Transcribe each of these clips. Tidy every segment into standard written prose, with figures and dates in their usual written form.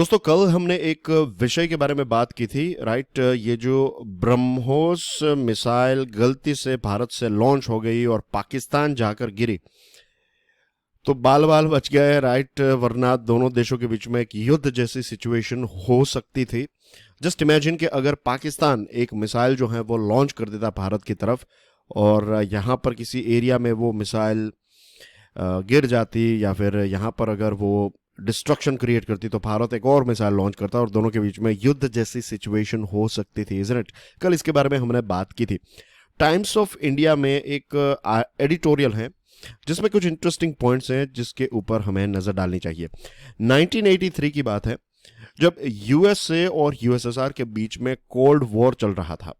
दोस्तों, कल हमने एक विषय के बारे में बात की थी, राइट। ये जो ब्रह्मोस मिसाइल गलती से भारत से लॉन्च हो गई और पाकिस्तान जाकर गिरी, तो बाल बाल बच गए, राइट। वरना दोनों देशों के बीच में एक युद्ध जैसी सिचुएशन हो सकती थी। जस्ट इमेजिन कि अगर पाकिस्तान एक मिसाइल जो है वो लॉन्च कर देता भारत की तरफ, और यहाँ पर किसी एरिया में वो मिसाइल गिर जाती, या फिर यहाँ पर अगर वो डिस्ट्रक्शन क्रिएट करती, तो भारत एक और मिसाइल लॉन्च करता और दोनों के बीच में युद्ध जैसी सिचुएशन हो सकती थी, इजंट इट। कल इसके बारे में हमने बात की थी। टाइम्स ऑफ इंडिया में एक एडिटोरियल है जिसमें कुछ इंटरेस्टिंग पॉइंट्स हैं जिसके ऊपर हमें नजर डालनी चाहिए। 1983 की बात है, जब यूएसए और यूएसएसआर के बीच में कोल्ड वॉर चल रहा था।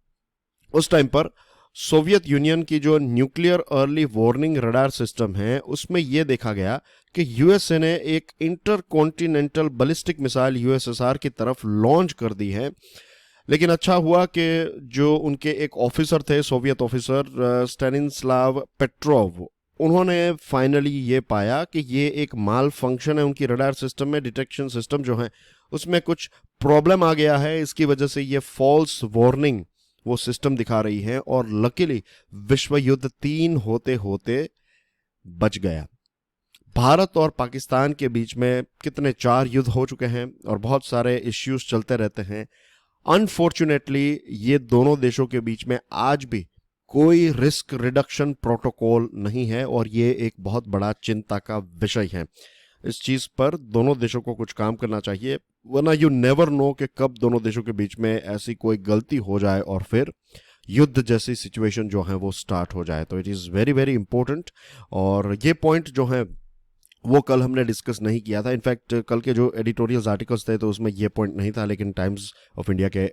उस टाइम पर सोवियत यूनियन की जो nuclear early warning radar system है, उसमें यह देखा गया कि यूएसए ने एक इंटरकॉन्टिनेंटल बैलिस्टिक मिसाइल यूएसएसआर की तरफ लॉन्च कर दी है। लेकिन अच्छा हुआ कि जो उनके एक ऑफिसर थे, सोवियत ऑफिसर स्टैनिस्लाव पेट्रोव, उन्होंने फाइनली ये पाया कि ये एक माल फंक्शन है उनकी रडार सिस्टम में। डिटेक्शन सिस्टम जो है उसमें कुछ प्रॉब्लम आ गया है, इसकी वजह से ये फॉल्स वार्निंग वो सिस्टम दिखा रही है, और लकीली विश्व युद्ध 3 होते होते बच गया। भारत और पाकिस्तान के बीच में कितने 4 युद्ध हो चुके हैं और बहुत सारे इश्यूज चलते रहते हैं। अनफॉर्चुनेटली ये दोनों देशों के बीच में आज भी कोई रिस्क रिडक्शन प्रोटोकॉल नहीं है, और ये एक बहुत बड़ा चिंता का विषय है। इस चीज पर दोनों देशों को कुछ काम करना चाहिए, वरना यू नेवर नो कि कब दोनों देशों के बीच में ऐसी कोई गलती हो जाए और फिर युद्ध जैसी सिचुएशन जो है वो स्टार्ट हो जाए। तो it is very very important. और ये पॉइंट जो है वो कल हमने डिस्कस नहीं किया था। इनफैक्ट कल के जो एडिटोरियल आर्टिकल्स थे तो उसमें ये पॉइंट नहीं था, लेकिन टाइम्स ऑफ इंडिया के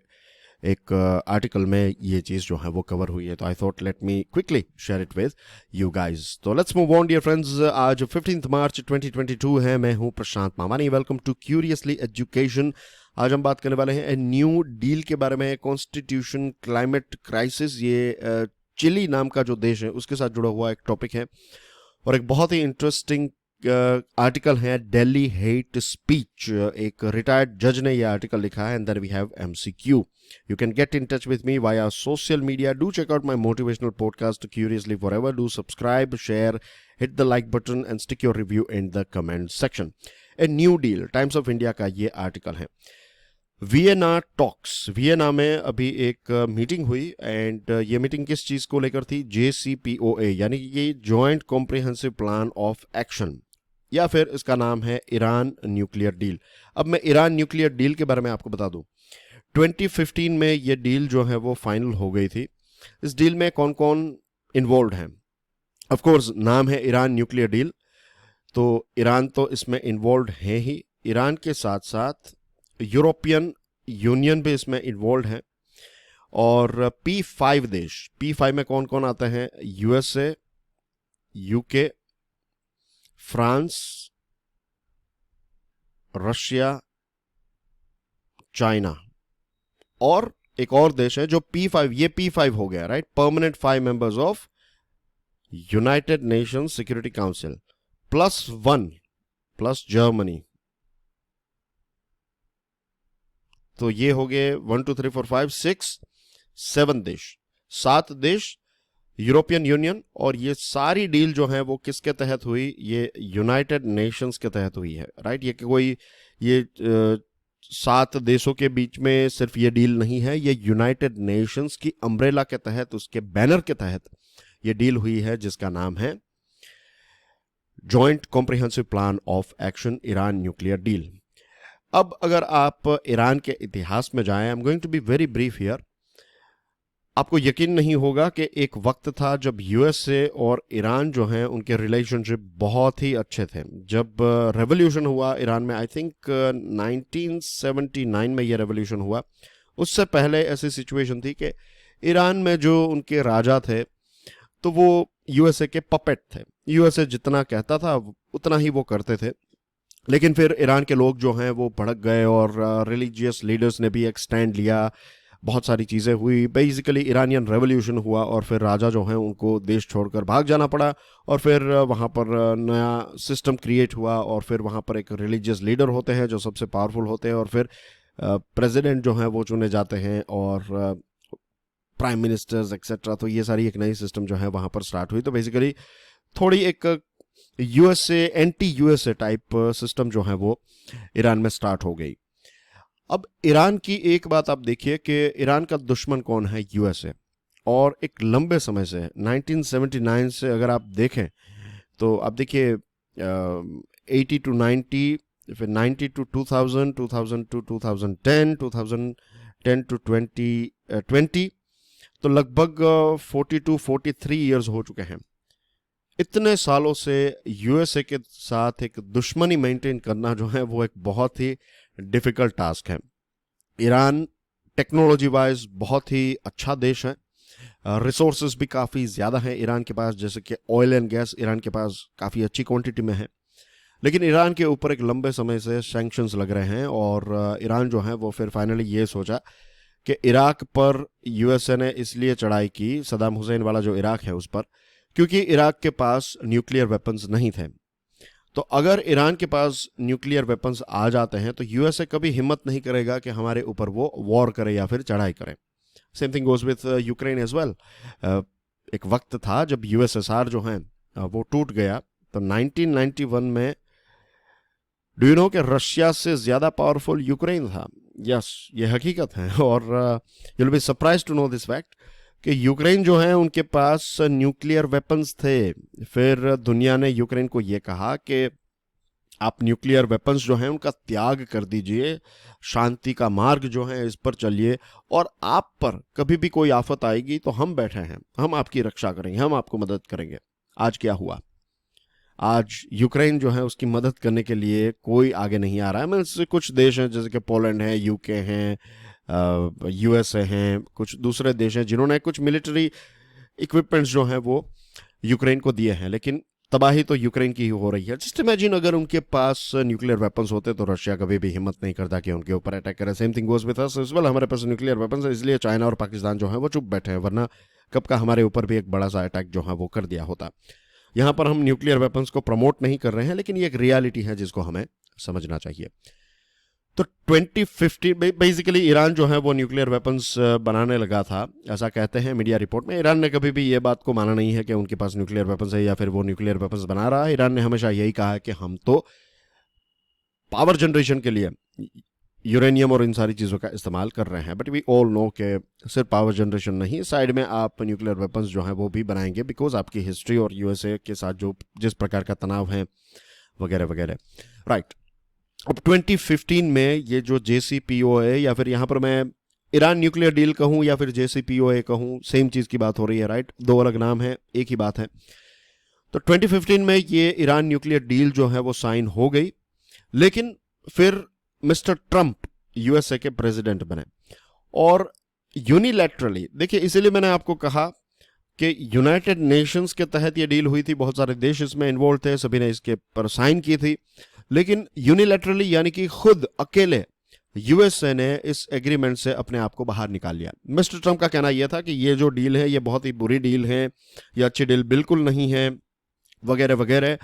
एक आर्टिकल में ये चीज जो है वो कवर हुई है। तो I thought let me quickly share it with you guys. तो let's move on dear friends. आज 15 मार्च 2022 है। मैं हूं Prashant Mamani. Welcome to curiously education. आज हम बात करने वाले हैं न्यू डील के बारे में। कॉन्स्टिट्यूशन क्लाइमेट क्राइसिस, ये चिली नाम का जो देश है उसके साथ जुड़ा हुआ एक टॉपिक है, और एक बहुत ही इंटरेस्टिंग आर्टिकल है दिल्ली हेट स्पीच। एक रिटायर्ड जज ने यह आर्टिकल लिखा है, and then we have MCQ. You can get in touch with me via social media. Do check out my motivational podcast, Curiously Forever. Do subscribe, share, hit the like button and stick your review in the comment section. A New Deal, Times of India का ये article है। Vienna talks, Vienna में अभी एक meeting हुई, and ये meeting किस चीज को लेकर थी? JCPOA, यानी ये joint comprehensive plan of action, या फिर इसका नाम है ईरान न्यूक्लियर डील। अब मैं ईरान न्यूक्लियर डील के बारे में आपको बता दूं। 2015 में ये डील जो है वो फाइनल हो गई थी। इस डील में कौन कौन इन्वॉल्व हैं? ऑफ कोर्स नाम है ईरान न्यूक्लियर डील, तो ईरान तो इसमें इन्वॉल्व है ही। ईरान के साथ साथ यूरोपियन यूनियन भी इसमें इन्वॉल्व है, और P5 देश। P5 में कौन कौन आते हैं? USA, UK, France, Russia, China, और एक और देश है जो P5, ये P5 हो गया, right, permanent 5 members of United Nations security council, +1 plus Germany. तो ये हो गए 1 2 3 4 5 6 7 देश, 7 देश यूरोपियन यूनियन। और ये सारी डील जो है वो किसके तहत हुई? ये यूनाइटेड नेशंस के तहत हुई है, राइट। ये कोई ये 7 देशों के बीच में सिर्फ ये डील नहीं है, ये यूनाइटेड नेशंस की अम्ब्रेला के तहत, उसके बैनर के तहत ये डील हुई है, जिसका नाम है joint comprehensive plan of action, Iran nuclear deal. अब अगर आप ईरान के इतिहास में जाएं, I am going to be very brief here, आपको यकीन नहीं होगा कि एक वक्त था जब यूएसए और ईरान जो हैं उनके रिलेशनशिप बहुत ही अच्छे थे। जब रेवोल्यूशन हुआ ईरान में, आई थिंक 1979 में ये रेवोल्यूशन हुआ, उससे पहले ऐसी सिचुएशन थी कि ईरान में जो उनके राजा थे तो वो यूएसए के पपेट थे। यूएसए जितना कहता था उतना ही वो करते थे। लेकिन फिर ईरान के लोग जो हैं वो भड़क गए, और रिलीजियस लीडर्स ने भी एक स्टैंड लिया। बहुत सारी चीज़ें हुई, बेसिकली ईरानियन रेवोल्यूशन हुआ और फिर राजा जो हैं उनको देश छोड़कर भाग जाना पड़ा और फिर वहाँ पर नया सिस्टम क्रिएट हुआ और फिर वहाँ पर एक रिलीजियस लीडर होते हैं जो सबसे पावरफुल होते हैं और फिर प्रेसिडेंट जो हैं वो चुने जाते हैं और प्राइम मिनिस्टर्स एक्सेट्रा। तो ये सारी एक नई सिस्टम जो है वहाँ पर स्टार्ट हुई। तो बेसिकली थोड़ी एक USA anti USA type system जो है वो ईरान में स्टार्ट हो गई। अब ईरान की एक बात आप देखिए कि ईरान का दुश्मन कौन है, यूएसए। और एक लंबे समय से 1979 से अगर आप देखें तो आप देखिए 80 टू 90, फिर 90 टू 2000, 2000 टू 2010, 2010 टू 2020, तो लगभग 42 43 इयर्स हो चुके हैं। इतने सालों से यूएसए के साथ एक दुश्मनी मेंटेन करना जो है वो एक बहुत ही डिफिकल्ट टास्क है। ईरान टेक्नोलॉजी वाइज बहुत ही अच्छा देश है, रिसोर्सेज भी काफ़ी ज़्यादा हैं ईरान के पास, जैसे कि ऑयल एंड गैस ईरान के पास काफ़ी अच्छी क्वांटिटी में है। लेकिन ईरान के ऊपर एक लंबे समय से सैंक्शंस लग रहे हैं और ईरान जो है वो फिर फाइनली ये सोचा कि इराक पर यूएसए ने इसलिए चढ़ाई की, सदाम हुसैन वाला जो इराक है उस पर, क्योंकि इराक के पास न्यूक्लियर वेपन्स नहीं थे। तो अगर ईरान के पास न्यूक्लियर वेपन्स आ जाते हैं तो यूएसए कभी हिम्मत नहीं करेगा कि हमारे ऊपर वो वॉर करे या फिर चढ़ाई करे। Same thing goes with Ukraine as well. एक वक्त था जब यूएसएसआर जो है वो टूट गया, तो 1991 में डू यू नो कि रशिया से ज़्यादा पावरफुल यूक्रेन था। यस, ये हकीकत है। और you will be surprise to know this fact कि यूक्रेन जो है उनके पास न्यूक्लियर वेपन्स थे। फिर दुनिया ने यूक्रेन को ये कहा कि आप न्यूक्लियर वेपन्स जो हैं उनका त्याग कर दीजिए, शांति का मार्ग जो है इस पर चलिए, और आप पर कभी भी कोई आफत आएगी तो हम बैठे हैं, हम आपकी रक्षा करेंगे, हम आपको मदद करेंगे। आज क्या हुआ? आज यूक्रेन जो है उसकी मदद करने के लिए कोई आगे नहीं आ रहा है। मैं कुछ देश हैं जैसे कि पोलैंड है, यूके हैं, यूएसए हैं, कुछ दूसरे देश हैं जिन्होंने कुछ मिलिट्री इक्विपमेंट्स जो हैं वो यूक्रेन को दिए हैं, लेकिन तबाही तो यूक्रेन की ही हो रही है। जस्ट इमेजिन अगर उनके पास न्यूक्लियर वेपन्स होते तो रशिया कभी भी हिम्मत नहीं करता कि उनके ऊपर अटैक करे। Same thing goes with us as well. हमारे पास न्यूक्लियर वेपन्स है, इसलिए चाइना और पाकिस्तान जो है वो चुप बैठे हैं, वरना कब का हमारे ऊपर भी एक बड़ा सा अटैक जो है वो कर दिया होता। यहाँ पर हम न्यूक्लियर वेपन्स को प्रमोट नहीं कर रहे हैं, लेकिन ये एक रियलिटी है जिसको हमें समझना चाहिए। तो 2050 बेसिकली ईरान जो है वो न्यूक्लियर वेपन्स बनाने लगा था, ऐसा कहते हैं मीडिया रिपोर्ट में। ईरान ने कभी भी ये बात को माना नहीं है कि उनके पास न्यूक्लियर वेपन्स है या फिर वो न्यूक्लियर वेपन्स बना रहा है। ईरान ने हमेशा यही कहा है कि हम तो पावर जनरेशन के लिए यूरेनियम और इन सारी चीज़ों का इस्तेमाल कर रहे हैं। बट वी ऑल नो कि सिर्फ पावर जनरेशन नहीं, साइड में आप न्यूक्लियर वेपन्स जो हैं वो भी बनाएंगे, बिकॉज आपकी हिस्ट्री और यूएसए के साथ जो जिस प्रकार का तनाव है वगैरह वगैरह, राइट। अब 2015 में ये जो JCPOA, या फिर यहाँ पर मैं ईरान न्यूक्लियर डील कहूँ या फिर JCPOA कहूँ, सेम चीज़ की बात हो रही है, राइट। दो अलग नाम है, एक ही बात है। तो 2015 में ये ईरान न्यूक्लियर डील जो है वो साइन हो गई, लेकिन फिर मिस्टर ट्रंप यूएसए के प्रेसिडेंट बने और यूनिलैटरली, देखिए इसीलिए मैंने आपको कहा कि यूनाइटेड नेशंस के तहत ये डील हुई थी, बहुत सारे देश इसमें इन्वॉल्व थे, सभी ने इसके पर साइन की थी, लेकिन यूनिलैटरली यानी कि खुद अकेले यूएसए ने इस एग्रीमेंट से अपने आप को बाहर निकाल लिया। मिस्टर ट्रंप का कहना यह था कि ये जो डील है ये बहुत ही बुरी डील है, ये अच्छी डील बिल्कुल नहीं है, वगैरह वगैरह,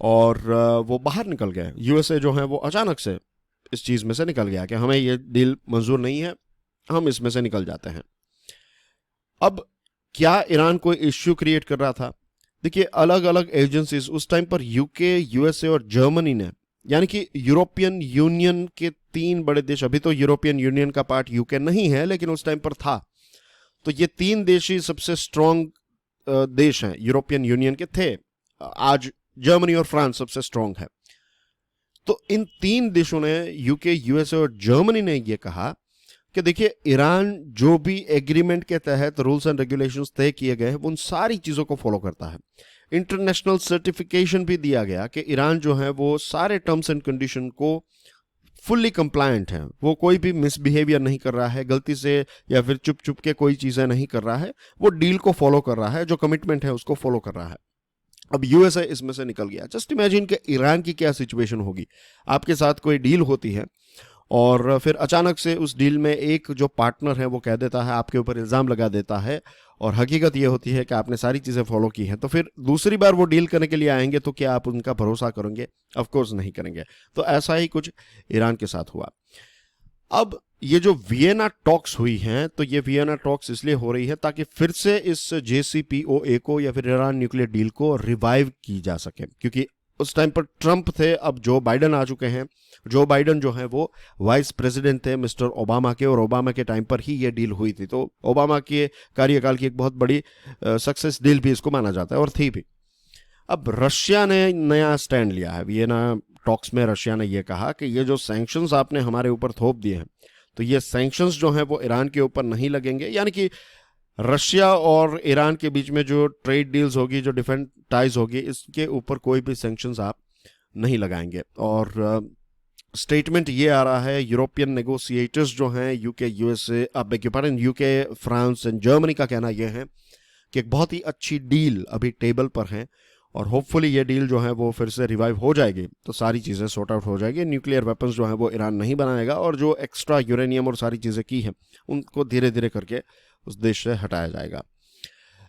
और वो बाहर निकल गए। यूएसए जो है वो अचानक से इस चीज़ में से निकल गया कि हमें ये डील मंजूर नहीं है, हम इसमें से निकल जाते हैं। अब क्या ईरान कोई इश्यू क्रिएट कर रहा था? देखिए अलग अलग एजेंसीज उस टाइम पर, यूके, यूएसए और जर्मनी ने, यानी कि यूरोपियन यूनियन के 3 बड़े देश, अभी तो यूरोपियन यूनियन का पार्ट यूके नहीं है लेकिन उस टाइम पर था, तो ये 3 देश ही सबसे स्ट्रॉन्ग देश हैं यूरोपियन यूनियन के थे। आज जर्मनी और फ्रांस सबसे स्ट्रॉन्ग है। तो इन 3 देशों ने, यूके, यूएसए और जर्मनी ने यह कहा कि देखिए ईरान जो भी एग्रीमेंट के तहत रूल्स एंड रेगुलेशंस तय किए गए हैं उन सारी चीज़ों को फॉलो करता है। इंटरनेशनल सर्टिफिकेशन भी दिया गया कि ईरान जो है वो सारे टर्म्स एंड कंडीशन को फुल्ली कंप्लायंट है, वो कोई भी मिसबिहेवियर नहीं कर रहा है, गलती से या फिर चुप चुप के कोई चीज़ें नहीं कर रहा है, वो डील को फॉलो कर रहा है, जो कमिटमेंट है उसको फॉलो कर रहा है। अब यूएसए इसमें से निकल गया। जस्ट इमेजिन कि ईरान की क्या सिचुएशन होगी। आपके साथ कोई डील होती है और फिर अचानक से उस डील में एक जो पार्टनर है वो कह देता है, आपके ऊपर इल्ज़ाम लगा देता है, और हकीकत ये होती है कि आपने सारी चीज़ें फॉलो की हैं, तो फिर दूसरी बार वो डील करने के लिए आएंगे तो क्या आप उनका भरोसा करेंगे? ऑफ कोर्स नहीं करेंगे। तो ऐसा ही कुछ ईरान के साथ हुआ। अब ये जो वियना टॉक्स हुई हैं, तो ये वियना टॉक्स इसलिए हो रही है ताकि फिर से इस JCPOA को या फिर ईरान न्यूक्लियर डील को रिवाइव की जा सके, क्योंकि उस टाइम पर ट्रंप थे, अब जो बाइडन आ चुके हैं। जो बाइडन जो है वो वाइस प्रेसिडेंट थे मिस्टर ओबामा के, और ओबामा के टाइम पर ही ये डील हुई थी, तो ओबामा के कार्यकाल की एक बहुत बड़ी सक्सेस डील भी इसको माना जाता है, और थी भी। अब रशिया ने नया स्टैंड लिया है। वियना टॉक्स में रशिया ने यह कहा कि ये जो सैंक्शंस आपने हमारे ऊपर थोप दिए हैं, तो ये सैंक्शंस जो हैं वो ईरान के ऊपर नहीं लगेंगे, यानी कि रशिया और ईरान के बीच में जो ट्रेड डील्स होगी, जो डिफेंस टाइज होगी, इसके ऊपर कोई भी सैंक्शंस आप नहीं लगाएंगे। और स्टेटमेंट ये आ रहा है, यूरोपियन नेगोशिएटर्स जो हैं, UK, USA, UK, France and Germany का कहना यह है कि एक बहुत ही अच्छी डील अभी टेबल पर है, और होपफुली ये डील जो है वो फिर से रिवाइव हो जाएगी, तो सारी चीज़ें सॉर्ट आउट हो जाएगी। न्यूक्लियर वेपन्स जो है वो ईरान नहीं बनाएगा, और जो एक्स्ट्रा यूरेनियम और सारी चीज़ें की हैं उनको धीरे धीरे करके उस देश से हटाया जाएगा।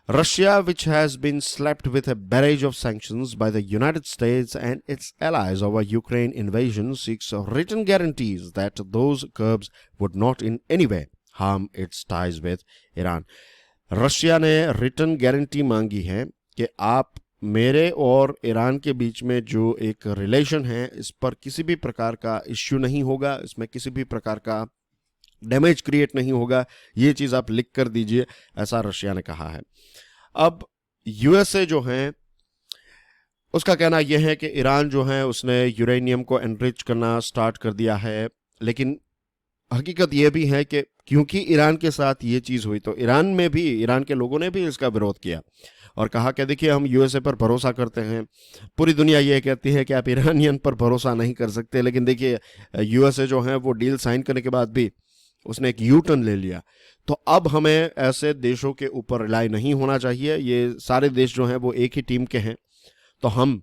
Russia, which has been slapped with a barrage of sanctions by the United States and its allies over Ukraine invasion, seeks written guarantees that those curbs would not in any way harm its ties with Iran. Russia ने return guarantee मांगी है कि आप मेरे और Iran के बीच में जो एक रिलेशन है, इस पर किसी भी प्रकार का इश्यू नहीं होगा, इसमें किसी भी प्रकार का डैमेज क्रिएट नहीं होगा, ये चीज़ आप लिख कर दीजिए, ऐसा रशिया ने कहा है। अब यूएसए जो है उसका कहना यह है कि ईरान जो है उसने यूरेनियम को एनरिच करना स्टार्ट कर दिया है, लेकिन हकीकत यह भी है कि क्योंकि ईरान के साथ ये चीज़ हुई, तो ईरान में भी, ईरान के लोगों ने भी इसका विरोध किया और कहा कि देखिए, हम यूएसए पर भरोसा करते हैं, पूरी दुनिया ये कहती है कि आप ईरानियन पर भरोसा नहीं कर सकते, लेकिन देखिए यूएसए जो है वो डील साइन करने के बाद भी उसने एक यू टर्न ले लिया। तो अब हमें ऐसे देशों के ऊपर रिलाई नहीं होना चाहिए, ये सारे देश जो हैं वो एक ही टीम के हैं, तो हम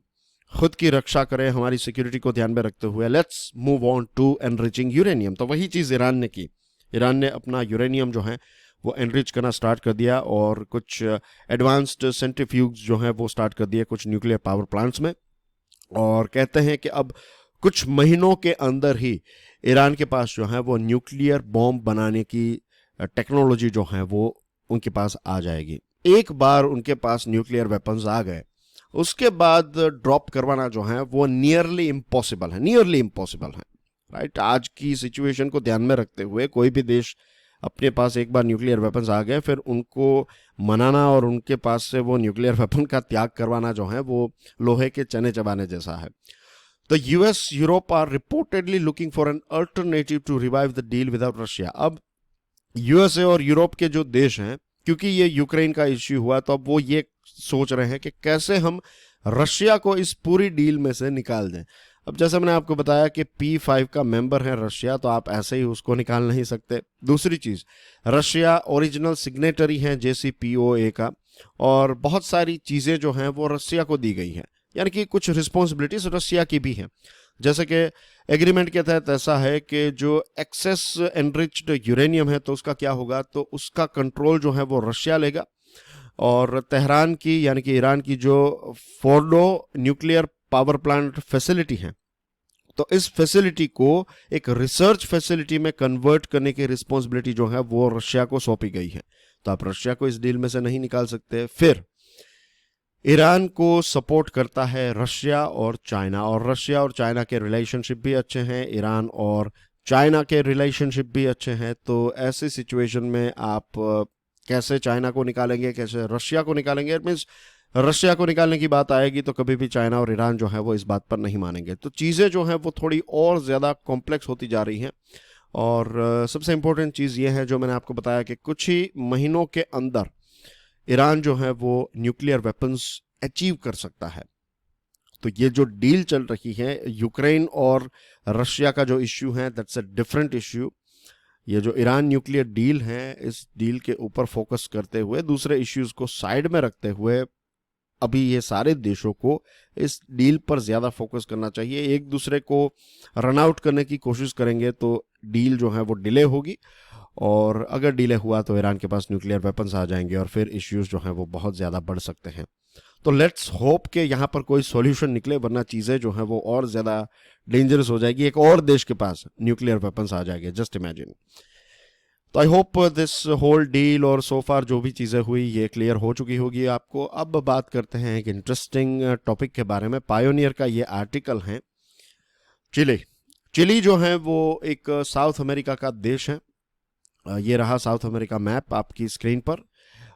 खुद की रक्षा करें, हमारी सिक्योरिटी को ध्यान में रखते हुए let's move on to enriching uranium. तो वही चीज़ ईरान ने की। ईरान ने अपना यूरेनियम जो है वो एनरिच करना स्टार्ट कर दिया, और कुछ एडवांस्ड सेंट्रीफ्यूज जो हैं वो स्टार्ट कर दिए कुछ न्यूक्लियर पावर प्लांट्स में, और कहते हैं कि अब कुछ महीनों के अंदर ही ईरान के पास जो है वो न्यूक्लियर बॉम्ब बनाने की टेक्नोलॉजी जो है वो उनके पास आ जाएगी। एक बार उनके पास न्यूक्लियर वेपन्स आ गए, उसके बाद ड्रॉप करवाना जो है वो नियरली इम्पॉसिबल है, राइट। आज की सिचुएशन को ध्यान में रखते हुए कोई भी देश अपने पास एक बार न्यूक्लियर वेपन्स आ गए, फिर उनको मनाना और उनके पास से वो न्यूक्लियर वेपन का त्याग करवाना जो है वो लोहे के चने चबाने जैसा है। तो US, Europe are reportedly looking for an alternative to revive the deal without Russia. अब यूएसए और यूरोप के जो देश हैं, क्योंकि ये यूक्रेन का इश्यू हुआ, तो अब वो ये सोच रहे हैं कि कैसे हम रशिया को इस पूरी डील में से निकाल दें। अब जैसे मैंने आपको बताया कि P5 का मेंबर है रशिया, तो आप ऐसे ही उसको निकाल नहीं सकते। दूसरी चीज़, रशिया ओरिजिनल सिग्नेटरी है JCPOA का, और बहुत सारी चीज़ें जो हैं वो रशिया को दी गई हैं, यानी कि कुछ रिस्पॉन्सिबिलिटीज रशिया की भी हैं। जैसे कि एग्रीमेंट के तहत ऐसा है कि जो एक्सेस एनरिच्ड यूरेनियम है तो उसका क्या होगा, तो उसका कंट्रोल जो है वो रशिया लेगा, और तेहरान की, यानी कि ईरान की जो Fordow nuclear power plant facility है, तो इस फैसिलिटी को एक रिसर्च फैसिलिटी में कन्वर्ट करने की रिस्पॉन्सिबिलिटी जो है वो रशिया को सौंपी गई है। तो आप रशिया को इस डील में से नहीं निकाल सकते। फिर ईरान को सपोर्ट करता है रशिया और चाइना, और रशिया और चाइना के रिलेशनशिप भी अच्छे हैं, ईरान और चाइना के रिलेशनशिप भी अच्छे हैं। तो ऐसी सिचुएशन में आप कैसे चाइना को निकालेंगे, कैसे रशिया को निकालेंगे? इट मीन्स रशिया को निकालने की बात आएगी तो कभी भी चाइना और ईरान जो है वो इस बात पर नहीं मानेंगे। तो चीज़ें जो हैं वो थोड़ी और ज़्यादा कॉम्प्लेक्स होती जा रही हैं, और सबसे इम्पोर्टेंट चीज़ ये है जो मैंने आपको बताया कि कुछ ही महीनों के अंदर ईरान जो है वो न्यूक्लियर वेपन्स अचीव कर सकता है। तो ये जो डील चल रही है यूक्रेन और रशिया का जो इश्यू है, दैट्स अ डिफरेंट इश्यू। ये जो ईरान न्यूक्लियर डील है, इस डील के ऊपर फोकस करते हुए, दूसरे इश्यूज को साइड में रखते हुए, अभी ये सारे देशों को इस डील पर ज़्यादा फोकस करना चाहिए। एक दूसरे को रन आउट करने की कोशिश करेंगे तो डील जो है वो डिले होगी, और अगर डिले हुआ तो ईरान के पास न्यूक्लियर वेपन्स आ जाएंगे और फिर इश्यूज जो हैं वो बहुत ज़्यादा बढ़ सकते हैं। तो लेट्स होप कि यहाँ पर कोई सॉल्यूशन निकले, वरना चीज़ें जो हैं वो और ज़्यादा डेंजरस हो जाएगी। एक और देश के पास न्यूक्लियर वेपन्स आ जाएंगे, जस्ट इमेजिन। तो I hope this whole deal और सो फार जो भी चीज़ें हुई ये क्लियर हो चुकी होगी आपको। अब बात करते हैं एक इंटरेस्टिंग टॉपिक के बारे में। पायोनियर का ये आर्टिकल है। चिली, चिली जो है वो एक साउथ अमेरिका का देश है। ये रहा साउथ अमेरिका मैप आपकी स्क्रीन पर।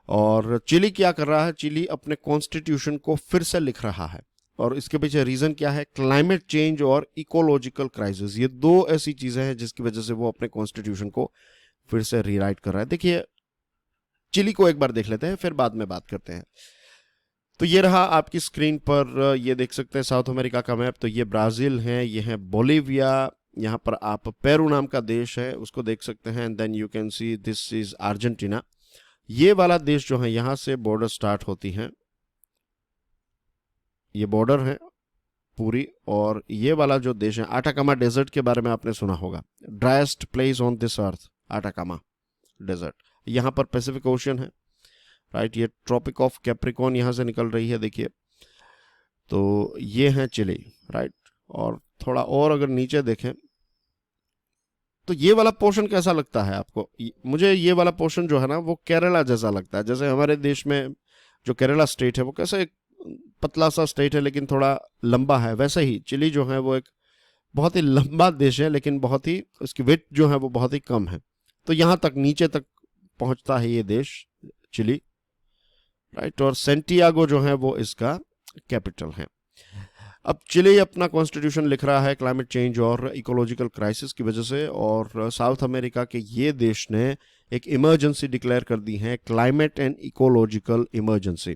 और चिली क्या कर रहा है? चिली अपने कॉन्स्टिट्यूशन को फिर से लिख रहा है, और इसके पीछे रीजन क्या है? क्लाइमेट चेंज और इकोलॉजिकल क्राइसिस। ये दो ऐसी चीजें हैं जिसकी वजह से वो अपने कॉन्स्टिट्यूशन को फिर से रीराइट कर रहा है। देखिए, चिली को एक बार देख लेते हैं, फिर बाद में बात करते हैं। तो ये रहा आपकी स्क्रीन पर, ये देख सकते हैं साउथ अमेरिका का मैप। तो ये ब्राजील है, ये है बोलिविया, यहाँ पर आप पेरू नाम का देश है उसको देख सकते हैं, and then you can see this is Argentina. ये वाला देश जो है, यहां से बॉर्डर स्टार्ट होती है, ये बॉर्डर है पूरी। और ये वाला जो देश है, आटाकामा डेजर्ट के बारे में आपने सुना होगा, driest place on this earth, Atacama desert. यहाँ पर पैसिफिक ओशन है, राइट। ये ट्रॉपिक ऑफ कैप्रिकॉन यहाँ से निकल रही है, देखिए। तो ये है चिली, राइट। और थोड़ा और अगर नीचे देखें तो ये वाला पोर्शन कैसा लगता है आपको? मुझे ये वाला पोर्शन जो है ना वो केरला जैसा लगता है। जैसे हमारे देश में जो केरला स्टेट है वो कैसे एक पतला सा स्टेट है लेकिन थोड़ा लंबा है, वैसे ही चिली जो है वो एक बहुत ही लंबा देश है लेकिन बहुत ही उसकी विड्थ जो है वो बहुत ही कम है। तो यहाँ तक नीचे तक पहुंचता है ये देश चिली, राइट। और सेंटियागो जो है वो इसका कैपिटल है। अब चिली अपना कॉन्स्टिट्यूशन लिख रहा है क्लाइमेट चेंज और इकोलॉजिकल क्राइसिस की वजह से, और साउथ अमेरिका के ये देश ने एक इमरजेंसी डिक्लेयर कर दी है, climate and ecological emergency.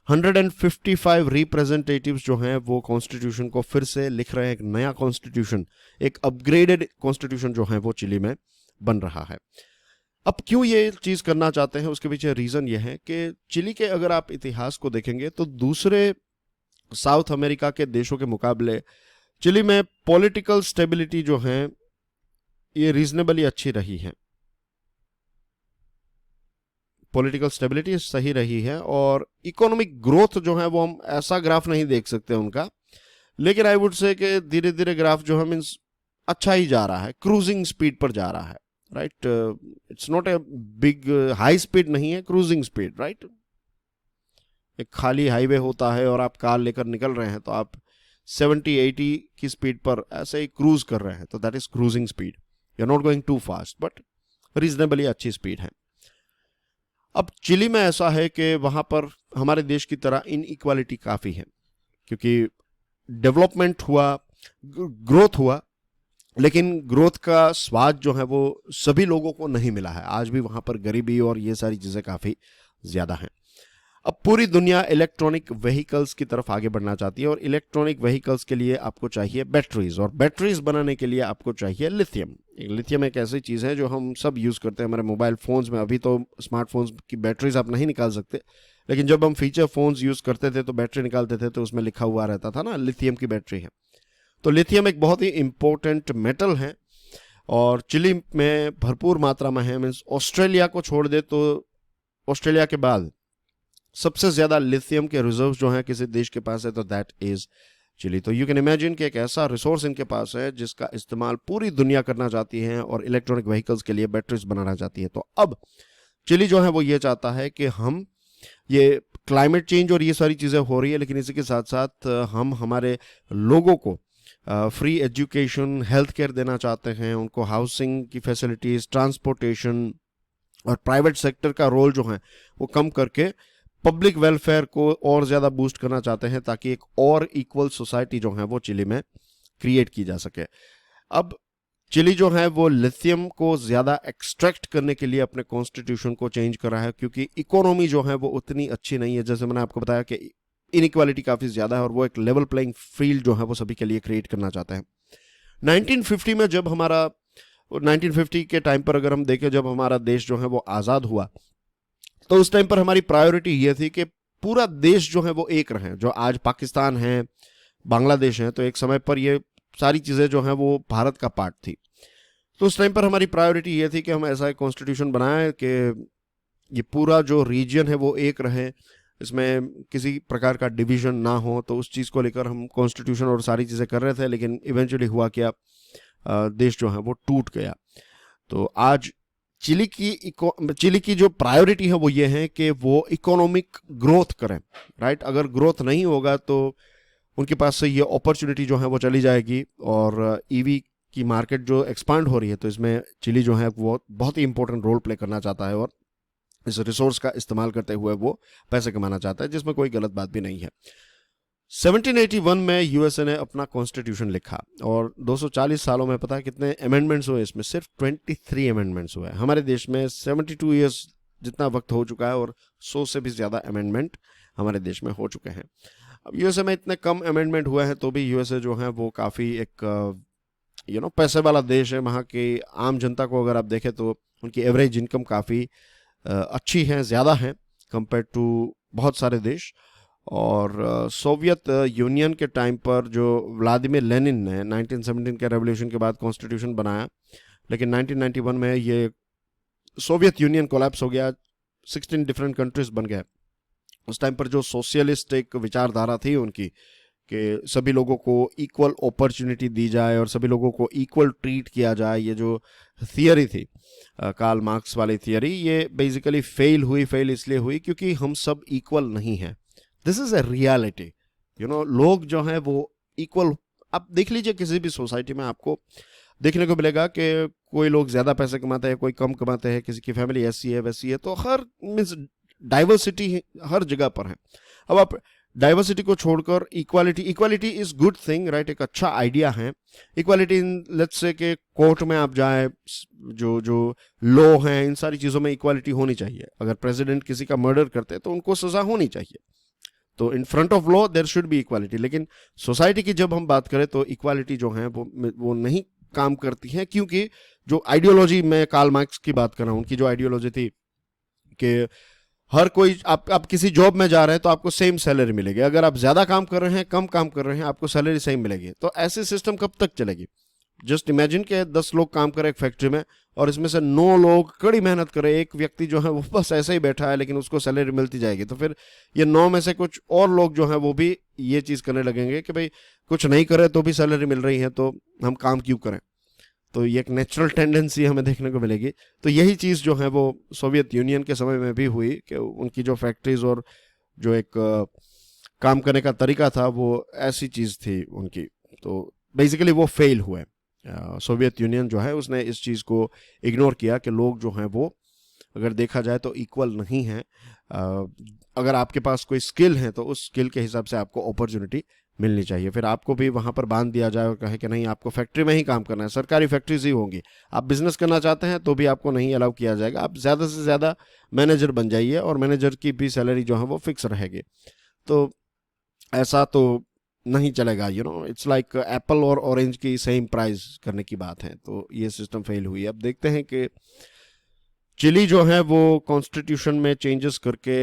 155 representatives जो हैं वो कॉन्स्टिट्यूशन को फिर से लिख रहे हैं। एक नया कॉन्स्टिट्यूशन, एक अपग्रेडेड कॉन्स्टिट्यूशन जो है वो चिली में बन रहा है। अब क्यों ये चीज करना चाहते हैं, उसके पीछे रीजन ये है कि चिली के अगर आप इतिहास को देखेंगे तो दूसरे साउथ अमेरिका के देशों के मुकाबले चिली में पॉलिटिकल स्टेबिलिटी जो है ये रीजनेबली अच्छी रही है। पॉलिटिकल स्टेबिलिटी सही रही है, और इकोनॉमिक ग्रोथ जो है वो हम ऐसा ग्राफ नहीं देख सकते उनका, लेकिन आई वुड से कि धीरे धीरे ग्राफ जो है मींस अच्छा ही जा रहा है, क्रूजिंग स्पीड पर जा रहा है, right. It's not a big high speed नहीं है, क्रूजिंग स्पीड, राइट। एक खाली हाईवे होता है और आप कार लेकर निकल रहे हैं तो आप 70-80 की स्पीड पर ऐसे ही क्रूज कर रहे हैं, तो that is cruising speed. You are not going too fast but reasonably अच्छी स्पीड है। अब चिली में ऐसा है कि वहां पर हमारे देश की तरह इनइक्वालिटी काफी है, क्योंकि डेवलपमेंट हुआ, ग्रोथ हुआ, लेकिन ग्रोथ का स्वाद जो है वो सभी लोगों को नहीं मिला है। आज भी वहां पर गरीबी और ये सारी चीजें काफी ज्यादा हैं। अब पूरी दुनिया इलेक्ट्रॉनिक व्हीकल्स की तरफ आगे बढ़ना चाहती है, और इलेक्ट्रॉनिक व्हीकल्स के लिए आपको चाहिए बैटरीज, और बैटरीज बनाने के लिए आपको चाहिए लिथियम। लिथियम एक ऐसी चीज़ है जो हम सब यूज़ करते हैं हमारे मोबाइल फ़ोन्स में। अभी तो स्मार्टफोन्स की बैटरीज आप नहीं निकाल सकते, लेकिन जब हम फीचर फ़ोन्स यूज़ करते थे तो बैटरी निकालते थे तो उसमें लिखा हुआ रहता था ना, लिथियम की बैटरी है। तो लिथियम एक बहुत ही इंपॉर्टेंट मेटल है, और चिली में भरपूर मात्रा में है। मीन्स ऑस्ट्रेलिया को छोड़ दे तो ऑस्ट्रेलिया के बाद सबसे ज्यादा लिथियम के रिजर्व जो है किसी देश के पास है तो दैट इज चिली। तो यू कैन इमेजिन कि एक ऐसा रिसोर्स इनके पास है जिसका इस्तेमाल पूरी दुनिया करना चाहती है और इलेक्ट्रॉनिक व्हीकल्स के लिए बैटरीज बनाना चाहती है। तो अब चिली जो है वो ये चाहता है कि हम ये क्लाइमेट चेंज और ये सारी चीज़ें हो रही है, लेकिन इसी के साथ साथ हम हमारे लोगों को फ्री एजुकेशन, हेल्थ केयर देना चाहते हैं, उनको हाउसिंग की फैसिलिटीज, ट्रांसपोर्टेशन, और प्राइवेट सेक्टर का रोल जो है वो कम करके पब्लिक वेलफेयर को और ज़्यादा बूस्ट करना चाहते हैं, ताकि एक और इक्वल सोसाइटी जो है वो चिली में क्रिएट की जा सके। अब चिली जो है वो लिथियम को ज़्यादा एक्सट्रैक्ट करने के लिए अपने कॉन्स्टिट्यूशन को चेंज कर रहा है, क्योंकि इकोनॉमी जो है वो उतनी अच्छी नहीं है। जैसे मैंने आपको बताया कि इनइक्वालिटी काफ़ी ज़्यादा है, और वो एक लेवल प्लेइंग फील्ड जो है वो सभी के लिए क्रिएट करना चाहते हैं। 1950 में जब हमारा 1950 के टाइम पर अगर हम देखें, जब हमारा देश जो है वो आज़ाद हुआ, तो उस टाइम पर हमारी प्रायोरिटी ये थी कि पूरा देश जो है वो एक रहे। जो आज पाकिस्तान है, बांग्लादेश है, तो एक समय पर ये सारी चीज़ें जो हैं वो भारत का पार्ट थी। तो उस टाइम पर हमारी प्रायोरिटी ये थी कि हम ऐसा एक कॉन्स्टिट्यूशन बनाएं कि ये पूरा जो रीजन है वो एक रहे, इसमें किसी प्रकार का डिवीजन ना हो। तो उस चीज़ को लेकर हम कॉन्स्टिट्यूशन और सारी चीज़ें कर रहे थे, लेकिन इवेंचुअली हुआ क्या, देश जो है वो टूट गया। तो आज चिली की जो प्रायोरिटी है वो ये है कि वो इकोनॉमिक ग्रोथ करें, राइट। अगर ग्रोथ नहीं होगा तो उनके पास से ये अपॉर्चुनिटी जो है वो चली जाएगी, और ईवी की मार्केट जो एक्सपांड हो रही है, तो इसमें चिली जो है वो बहुत ही इंपॉर्टेंट रोल प्ले करना चाहता है, और इस रिसोर्स का इस्तेमाल करते हुए वो पैसे कमाना चाहता है, जिसमें कोई गलत बात भी नहीं है। 1781 में यूएसए ने अपना कॉन्स्टिट्यूशन लिखा, और 240 सालों में पता है कितने अमेंडमेंट्स हुए इसमें? सिर्फ 23 अमेंडमेंट्स हुए। हमारे देश में 72 ईयर्स जितना वक्त हो चुका है, और 100 से भी ज़्यादा अमेंडमेंट हमारे देश में हो चुके हैं। अब यूएसए में इतने कम अमेंडमेंट हुए हैं, तो भी यूएसए जो है वो काफ़ी एक पैसे वाला देश है। वहाँ की आम जनता को अगर आप देखें तो उनकी एवरेज इनकम काफ़ी अच्छी है, ज़्यादा है कंपेयर टू बहुत सारे देश। और सोवियत यूनियन के टाइम पर जो व्लादिमीर लेनिन ने 1917 के रेवोल्यूशन के बाद कॉन्स्टिट्यूशन बनाया, लेकिन 1991 में ये सोवियत यूनियन कोलैप्स हो गया, 16 डिफरेंट कंट्रीज बन गए। उस टाइम पर जो सोशलिस्ट एक विचारधारा थी उनकी, कि सभी लोगों को इक्वल अपॉर्चुनिटी दी जाए और सभी लोगों को इक्वल ट्रीट किया जाए, ये जो थियरी थी कार्ल मार्क्स वाली थियरी, ये बेसिकली फेल इसलिए हुई क्योंकि हम सब इक्वल नहीं हैं। दिस इज ए रियलिटी, लोग जो हैं वो इक्वल। आप देख लीजिए किसी भी सोसाइटी में आपको देखने को मिलेगा कि कोई लोग ज़्यादा पैसे कमाते हैं, कोई कम कमाते हैं, किसी की फैमिली ऐसी है वैसी है, तो हर मीन्स डाइवर्सिटी हर जगह पर है। अब आप डाइवर्सिटी को छोड़कर equality is good thing, right, एक अच्छा आइडिया है। इक्वालिटी इन लेट्स से कि कोर्ट में आप जाए, जो लॉ हैं, इन सारी चीज़ों में इक्वालिटी होनी चाहिए। अगर प्रेसिडेंट किसी का मर्डर करते हैं तो उनको सजा होनी चाहिए, तो in front of law there should be equality. लेकिन सोसाइटी की जब हम बात करें तो इक्वालिटी जो है वो नहीं काम करती है, क्योंकि जो आइडियोलॉजी, मैं कार्ल मार्क्स की बात कर रहा हूँ, उनकी जो आइडियोलॉजी थी कि हर कोई, आप किसी जॉब में जा रहे हैं तो आपको सेम सैलरी मिलेगी। अगर आप ज़्यादा काम कर रहे हैं, कम काम कर रहे हैं, आपको सैलरी सेम मिलेगी। तो ऐसे सिस्टम कब तक चलेगी? जस्ट इमेजिन के 10 लोग काम करें एक फैक्ट्री में, और इसमें से 9 लोग कड़ी मेहनत करें, एक व्यक्ति जो है वो बस ऐसे ही बैठा है लेकिन उसको सैलरी मिलती जाएगी। तो फिर ये 9 में से कुछ और लोग जो हैं वो भी ये चीज़ करने लगेंगे कि भाई कुछ नहीं करे तो भी सैलरी मिल रही है, तो हम काम क्यों करें। तो ये एक नेचुरल टेंडेंसी हमें देखने को मिलेगी। तो यही चीज़ जो है वो सोवियत यूनियन के समय में भी हुई, कि उनकी जो फैक्ट्रीज और जो एक काम करने का तरीका था वो ऐसी चीज़ थी उनकी। तो बेसिकली वो फेल हुए। सोवियत यूनियन जो है उसने इस चीज़ को इग्नोर किया कि लोग जो हैं वो अगर देखा जाए तो इक्वल नहीं है। अगर आपके पास कोई स्किल है तो उस स्किल के हिसाब से आपको अपॉर्चुनिटी मिलनी चाहिए। फिर आपको भी वहाँ पर बांध दिया जाए और कहे कि नहीं, आपको फैक्ट्री में ही काम करना है, सरकारी फैक्ट्रीज ही होंगी। आप बिजनेस करना चाहते हैं तो भी आपको नहीं अलाउ किया जाएगा। आप ज़्यादा से ज़्यादा मैनेजर बन जाइए, और मैनेजर की भी सैलरी जो है वो फिक्स रहेगी। तो ऐसा तो नहीं चलेगा। इट्स लाइक एप्पल और ऑरेंज की सेम प्राइस करने की बात है। तो ये सिस्टम फेल हुई। अब देखते हैं कि चिली जो है वो कॉन्स्टिट्यूशन में चेंजेस करके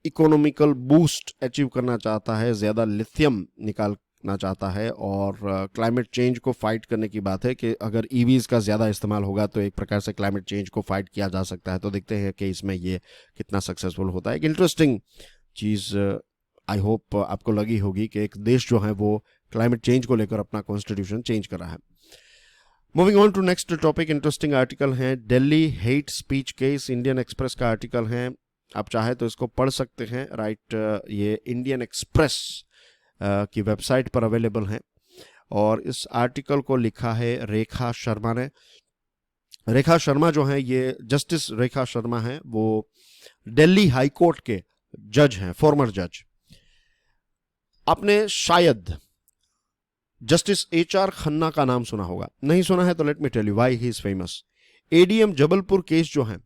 इकोनॉमिकल बूस्ट अचीव करना चाहता है, ज़्यादा लिथियम निकालना चाहता है, और क्लाइमेट चेंज को फाइट करने की बात है कि अगर ईवीज़ का ज़्यादा इस्तेमाल होगा तो एक प्रकार से क्लाइमेट चेंज को फाइट किया जा सकता है। तो देखते हैं कि इसमें ये कितना सक्सेसफुल होता है। एक इंटरेस्टिंग चीज़ आई होप आपको लगी होगी कि एक देश जो है वो क्लाइमेट चेंज को लेकर अपना कॉन्स्टिट्यूशन चेंज कर रहा है। Moving on to next topic, interesting article है Delhi hate speech case, Indian Express का आर्टिकल है। आप चाहे तो इसको पढ़ सकते हैं, राइट। ये इंडियन एक्सप्रेस की वेबसाइट पर अवेलेबल है, और इस आर्टिकल को लिखा है रेखा शर्मा ने। रेखा शर्मा जो है, ये जस्टिस रेखा शर्मा है, वो दिल्ली हाई कोर्ट के जज हैं, फॉर्मर जज। आपने शायद जस्टिस HR खन्ना का नाम सुना होगा, नहीं सुना है तो let me tell you why he is famous. ADM Jabalpur case जो है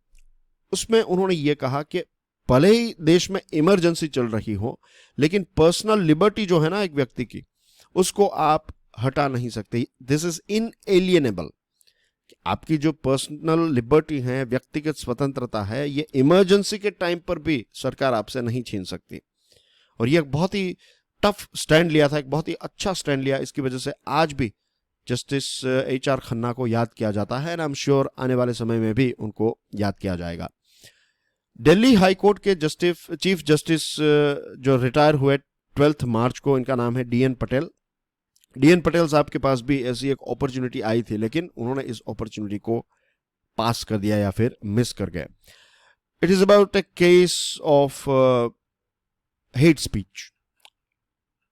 उसमें उन्होंने ये कहा कि भले ही देश में इमरजेंसी चल रही हो, लेकिन पर्सनल लिबर्टी जो है ना एक व्यक्ति की, उसको आप हटा नहीं सकते। This is inalienable. आपकी जो पर्सनल लिबर्टी है, व्यक्तिगत स्वतंत्रता है, ये इमरजेंसी के टाइम पर भी सरकार आपसे नहीं छीन सकती। और ये एक बहुत ही टफ स्टैंड लिया था, एक बहुत ही अच्छा स्टैंड लिया। इसकी वजह से आज भी जस्टिस HR खन्ना को याद किया जाता है, एंड आई एम श्योर आने वाले समय में भी उनको याद किया जाएगा। दिल्ली हाई कोर्ट के चीफ जस्टिस जो रिटायर हुए 12 मार्च को, इनका नाम है DN पटेल। DN पटेल साहब के पास भी ऐसी एक अपॉर्चुनिटी आई थी, लेकिन उन्होंने इस अपॉर्चुनिटी को पास कर दिया या फिर मिस कर गए। It is about A case of hate speech.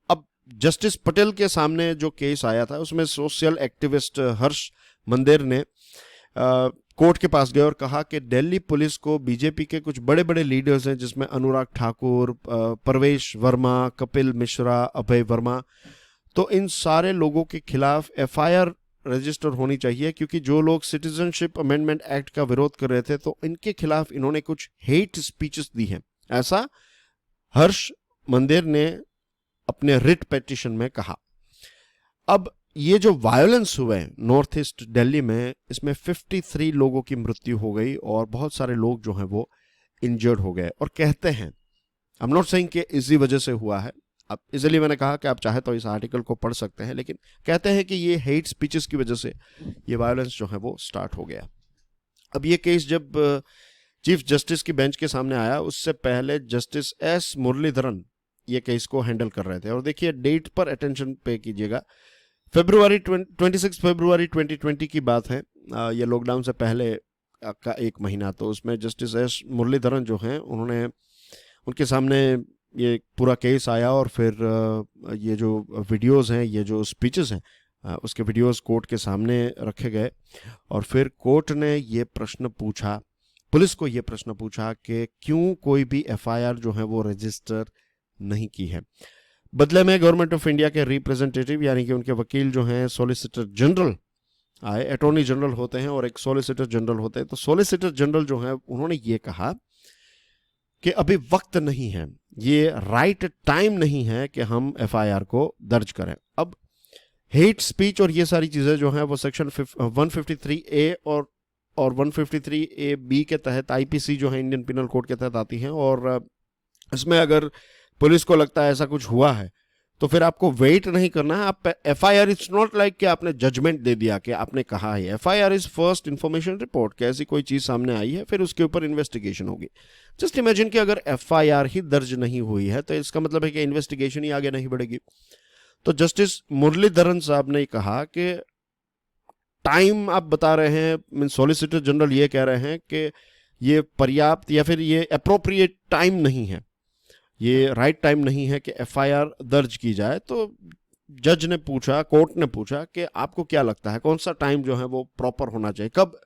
अब जस्टिस पटेल के सामने जो केस आया था उसमें सोशल एक्टिविस्ट हर्ष मंदेर ने कोर्ट के पास गए और कहा कि दिल्ली पुलिस को बीजेपी के कुछ बड़े बड़े लीडर्स हैं, जिसमें अनुराग ठाकुर, परवेश वर्मा, कपिल मिश्रा, अभय वर्मा, तो इन सारे लोगों के खिलाफ FIR रजिस्टर होनी चाहिए, क्योंकि जो लोग सिटीजनशिप अमेंडमेंट एक्ट का विरोध कर रहे थे तो इनके खिलाफ इन्होंने कुछ हेट स्पीचेस दी हैं। ऐसा हर्ष मंदेर ने अपने रिट पिटीशन में कहा। अब ये जो वायलेंस हुए नॉर्थ ईस्ट दिल्ली में, इसमें 53 लोगों की मृत्यु हो गई और बहुत सारे लोग जो हैं वो इंजर्ड हो गए। और कहते हैं, आई एम नॉट सेइंग कि इसी वजह से हुआ है, अब इसलिए मैंने कहा कि आप चाहे तो इस आर्टिकल को पढ़ सकते हैं, लेकिन कहते हैं कि ये हेट स्पीचेस की वजह से ये वायलेंस जो है वो स्टार्ट हो गया। अब ये केस जब चीफ जस्टिस की बेंच के सामने आया, उससे पहले जस्टिस S मुरलीधरन ये केस को हैंडल कर रहे थे। और देखिए डेट पर अटेंशन पे कीजिएगा, 26 फरवरी 2020 की बात है। ये लॉकडाउन से पहले का एक महीना। तो उसमें जस्टिस S मुरलीधरन जो हैं, उनके सामने ये पूरा केस आया और फिर ये जो वीडियोस हैं, ये जो स्पीचेस हैं, उसके वीडियोस कोर्ट के सामने रखे गए। और फिर कोर्ट ने ये प्रश्न पूछा, पुलिस को ये प्रश्न पूछा कि क्यों कोई भी FIR जो है वो रजिस्टर नहीं की है। बदले में गवर्नमेंट ऑफ इंडिया के रिप्रेजेंटेटिव यानी कि उनके वकील जो हैं, सॉलिसिटर जनरल आए। अटॉर्नी जनरल होते हैं और एक सॉलिसिटर जनरल होते हैं। तो सॉलिसिटर जनरल जो है उन्होंने ये कहा कि अभी वक्त नहीं है, ये राइट टाइम नहीं है कि हम FIR को दर्ज करें। अब हेट स्पीच और ये सारी चीजें जो हैं वो सेक्शन 153A और 153AB के तहत IPC जो है इंडियन पिनल कोड के तहत आती हैं। और इसमें अगर पुलिस को लगता है ऐसा कुछ हुआ है तो फिर आपको वेट नहीं करना है। आप FIR, इट्स नॉट लाइक कि आपने जजमेंट दे दिया कि आपने कहा है। FIR is first information report कि ऐसी कोई चीज सामने आई है, फिर उसके ऊपर इन्वेस्टिगेशन होगी। जस्ट इमेजिन कि अगर FIR ही दर्ज नहीं हुई है तो इसका मतलब है कि इन्वेस्टिगेशन ही आगे नहीं बढ़ेगी। तो जस्टिस मुरलीधरन साहब ने कहा कि टाइम आप बता रहे हैं, मीन सॉलिसिटर जनरल ये कह रहे हैं कि ये पर्याप्त या फिर ये अप्रोप्रिएट टाइम नहीं है, ये राइट टाइम नहीं है कि FIR दर्ज की जाए। तो जज ने पूछा, कोर्ट ने पूछा कि आपको क्या लगता है कौन सा टाइम जो है वो प्रॉपर होना चाहिए, कब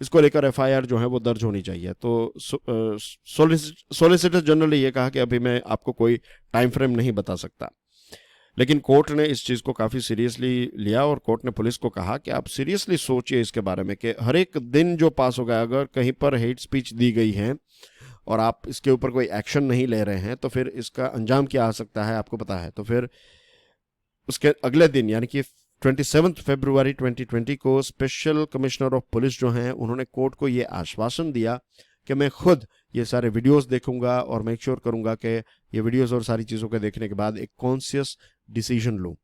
इसको लेकर FIR जो है वो दर्ज होनी चाहिए। तो सॉलिसिटर जनरल ने ये कहा कि अभी मैं आपको कोई टाइम फ्रेम नहीं बता सकता। लेकिन कोर्ट ने इस चीज़ को काफ़ी सीरियसली लिया और कोर्ट ने पुलिस को कहा कि आप सीरियसली सोचिए इसके बारे में कि हर एक दिन जो पास हो गया, अगर कहीं पर हेट स्पीच दी गई है और आप इसके ऊपर कोई एक्शन नहीं ले रहे हैं तो फिर इसका अंजाम क्या आ सकता है आपको पता है। तो फिर उसके अगले दिन यानी कि 27 फरवरी 2020 को स्पेशल कमिश्नर ऑफ पुलिस जो हैं उन्होंने कोर्ट को ये आश्वासन दिया कि मैं खुद ये सारे वीडियोस देखूंगा और मेक श्योर करूंगा कि ये वीडियोस और सारी चीज़ों के देखने के बाद एक कॉन्शियस डिसीजन लूं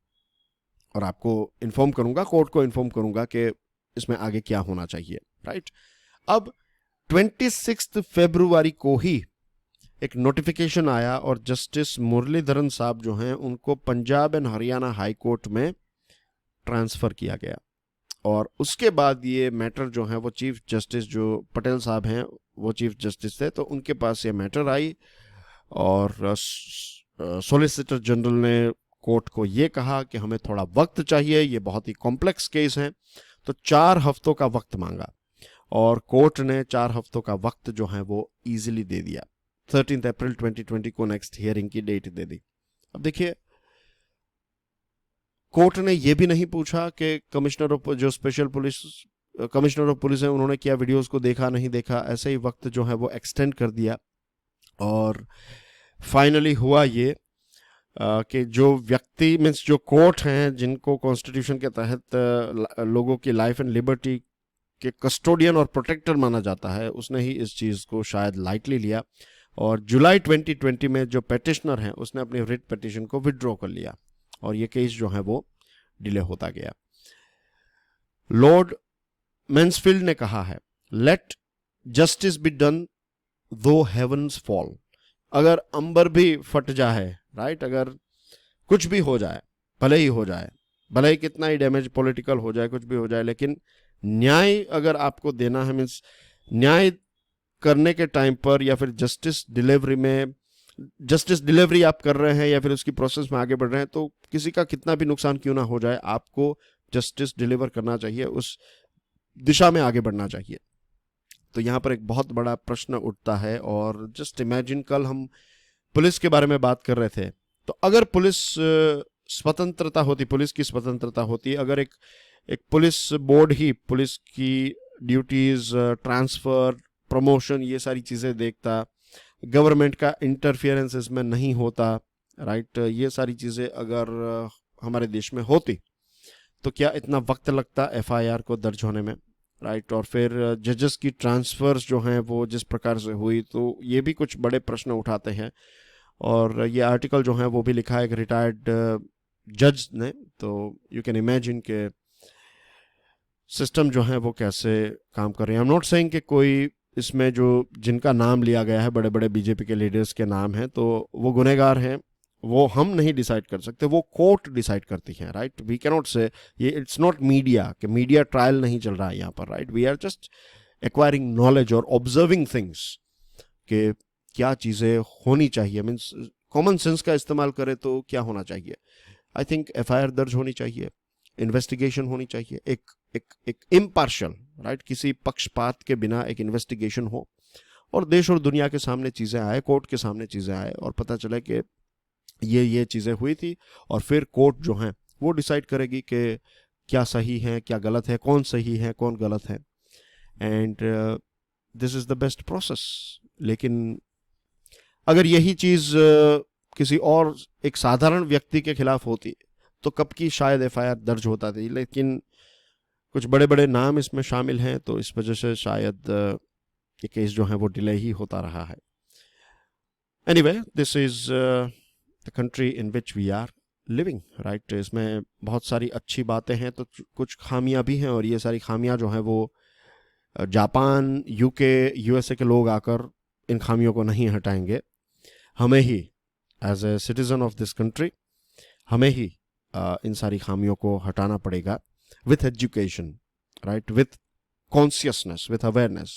और आपको इन्फॉर्म करूंगा, कोर्ट को इन्फॉर्म करूंगा कि इसमें आगे क्या होना चाहिए। राइट। अब 26 फरवरी को ही एक नोटिफिकेशन आया और जस्टिस मुरलीधरन साहब जो हैं उनको Punjab and Haryana high court में ट्रांसफ़र किया गया। और उसके बाद ये मैटर जो है वो चीफ जस्टिस जो पटेल साहब हैं वो चीफ जस्टिस थे, तो उनके पास ये मैटर आई और सॉलिसिटर जनरल ने कोर्ट को ये कहा कि हमें थोड़ा वक्त चाहिए, ये बहुत ही कॉम्प्लेक्स केस है। तो 4 हफ्तों का वक्त मांगा और कोर्ट ने 4 हफ्तों का वक्त जो है वो इजीली दे दिया। 13 अप्रैल 2020 को नेक्स्ट हियरिंग की डेट दे दी। अब देखिए, कोर्ट ने यह भी नहीं पूछा कि कमिश्नर ऑफ जो special police commissioner of police है उन्होंने क्या वीडियोस को देखा नहीं देखा, ऐसे ही वक्त जो है वो एक्सटेंड कर दिया। और फाइनली हुआ ये कि जो व्यक्ति मीन्स जो कोर्ट हैं जिनको कॉन्स्टिट्यूशन के तहत लोगों की लाइफ एंड लिबर्टी के कस्टोडियन और प्रोटेक्टर माना जाता है, उसने ही इस चीज़ को शायद लाइटली लिया, और जुलाई 2020 में जो पेटिशनर हैं उसने अपनी रिट पिटीशन को विड्रॉ कर लिया और ये केस जो है वो डिले होता गया। लॉर्ड मैन्सफील्ड ने कहा है, लेट जस्टिस बी डन दो हेवन्स फॉल। अगर अंबर भी फट जाए, राइट, अगर कुछ भी हो जाए, भले ही हो जाए, भले ही कितना ही डैमेज पॉलिटिकल हो जाए, कुछ भी हो जाए, लेकिन न्याय अगर आपको देना है, मीन्स न्याय करने के टाइम पर या फिर जस्टिस डिलीवरी आप कर रहे हैं या फिर उसकी प्रोसेस में आगे बढ़ रहे हैं, तो किसी का कितना भी नुकसान क्यों ना हो जाए, आपको जस्टिस डिलीवर करना चाहिए, उस दिशा में आगे बढ़ना चाहिए। तो यहाँ पर एक बहुत बड़ा प्रश्न उठता है। और जस्ट इमेजिन, कल हम पुलिस के बारे में बात कर रहे थे, तो अगर पुलिस स्वतंत्रता होती, पुलिस की स्वतंत्रता होती, अगर एक पुलिस बोर्ड ही पुलिस की ड्यूटीज, ट्रांसफर, प्रमोशन, ये सारी चीज़ें देखता, गवर्नमेंट का इंटरफियरेंस इसमें नहीं होता, राइट, ये सारी चीज़ें अगर हमारे देश में होती तो क्या इतना वक्त लगता एफआईआर को दर्ज होने में, राइट। और फिर जजेस की ट्रांसफर्स जो हैं वो जिस प्रकार से हुई, तो ये भी कुछ बड़े प्रश्न उठाते हैं। और ये आर्टिकल जो है वो भी लिखा है एक रिटायर्ड जज ने, तो यू कैन इमेजिन के सिस्टम जो है वो कैसे काम कर रहे हैं। आई एम नॉट सेइंग कि कोई इसमें जो जिनका नाम लिया गया है, बड़े बड़े बीजेपी के लीडर्स के नाम हैं, तो वो गुनहगार हैं, वो हम नहीं डिसाइड कर सकते, वो कोर्ट डिसाइड करती है, right. We can not say, ये इट्स नॉट मीडिया कि मीडिया ट्रायल नहीं चल रहा है यहाँ पर, right. We are just acquiring knowledge और ऑब्जर्विंग थिंग्स कि क्या चीज़ें होनी चाहिए, मीन्स कॉमन सेंस का इस्तेमाल करें तो क्या होना चाहिए। आई थिंक एफआईआर दर्ज होनी चाहिए, इन्वेस्टिगेशन होनी चाहिए, एक इम्पार्शियल, राइट, किसी पक्षपात के बिना एक इन्वेस्टिगेशन हो और देश और दुनिया के सामने चीज़ें आए, कोर्ट के सामने चीज़ें आए और पता चले कि ये चीज़ें हुई थी, और फिर कोर्ट जो है वो डिसाइड करेगी कि क्या सही है, क्या गलत है, कौन सही है, कौन गलत है, and this is the best process. लेकिन अगर यही चीज़ किसी और एक साधारण व्यक्ति के खिलाफ होती तो कब की शायद एफआईआर दर्ज होता थी, लेकिन कुछ बड़े बड़े नाम इसमें शामिल हैं, तो इस वजह से शायद ये केस जो है वो डिले ही होता रहा है। Anyway, this is the country in which we are living, right. इसमें बहुत सारी अच्छी बातें हैं तो कुछ खामियां भी हैं, और ये सारी खामियां जो हैं वो जापान, यूके, यूएसए के लोग आकर इन खामियों को नहीं हटाएंगे। हमें ही as a citizen of this country, हमें ही इन सारी खामियों को हटाना पड़ेगा, with education, right, with consciousness, with awareness.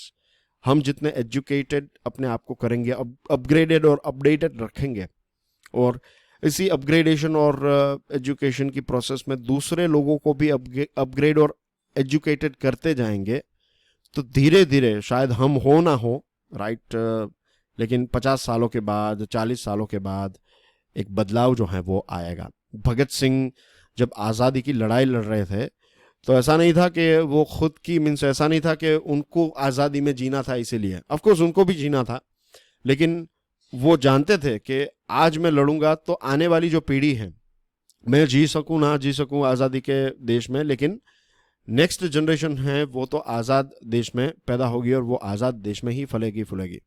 हम जितने एजुकेटेड अपने आप को करेंगे, अपग्रेडेड और अपडेटेड रखेंगे, और इसी अपग्रेडेशन और एजुकेशन की प्रोसेस में दूसरे लोगों को भी अपग्रेड और एजुकेटेड करते जाएंगे, तो धीरे धीरे शायद हम हो ना हो, राइट, लेकिन 50 सालों के बाद, 40 सालों के बाद एक बदलाव जो है वो आएगा। भगत सिंह जब आज़ादी की लड़ाई लड़ रहे थे तो ऐसा नहीं था कि वो खुद की, मीन्स ऐसा नहीं था कि उनको आज़ादी में जीना था इसीलिए, ऑफकोर्स उनको भी जीना था, लेकिन वो जानते थे कि आज मैं लड़ूंगा तो आने वाली जो पीढ़ी है, मैं जी सकूं ना जी सकूं आज़ादी के देश में, लेकिन नेक्स्ट जनरेशन है वो तो आज़ाद देश में पैदा होगी और वो आज़ाद देश में ही फलेगी फूलेगी।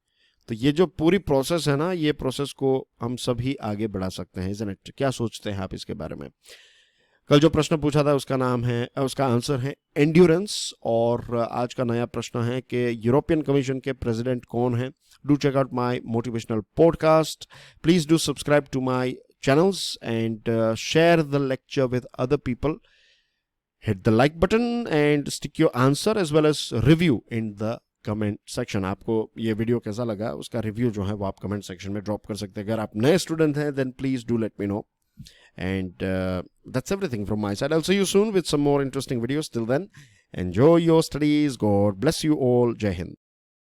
तो ये जो पूरी प्रोसेस है ना, ये प्रोसेस को हम सभी आगे बढ़ा सकते हैं, इज़न्ट इट? क्या सोचते हैं आप इसके बारे में? कल जो प्रश्न पूछा था उसका आंसर है एंड्योरेंस, और आज का नया प्रश्न है कि यूरोपियन कमीशन के प्रेसिडेंट कौन है। Do check out my motivational podcast, please do subscribe to my channels and share the lecture with other people. Hit the like button and stick your answer as well as review in the comment section. आपको ये video कैसा लगा उसका review जो है वो आप comment section में ड्रॉप कर सकते हैं। अगर आप नए स्टूडेंट हैं then please do let me know. And that's everything from my side. I'll see you soon with some more interesting videos. Till then, enjoy your studies. God bless you all. Jai Hind.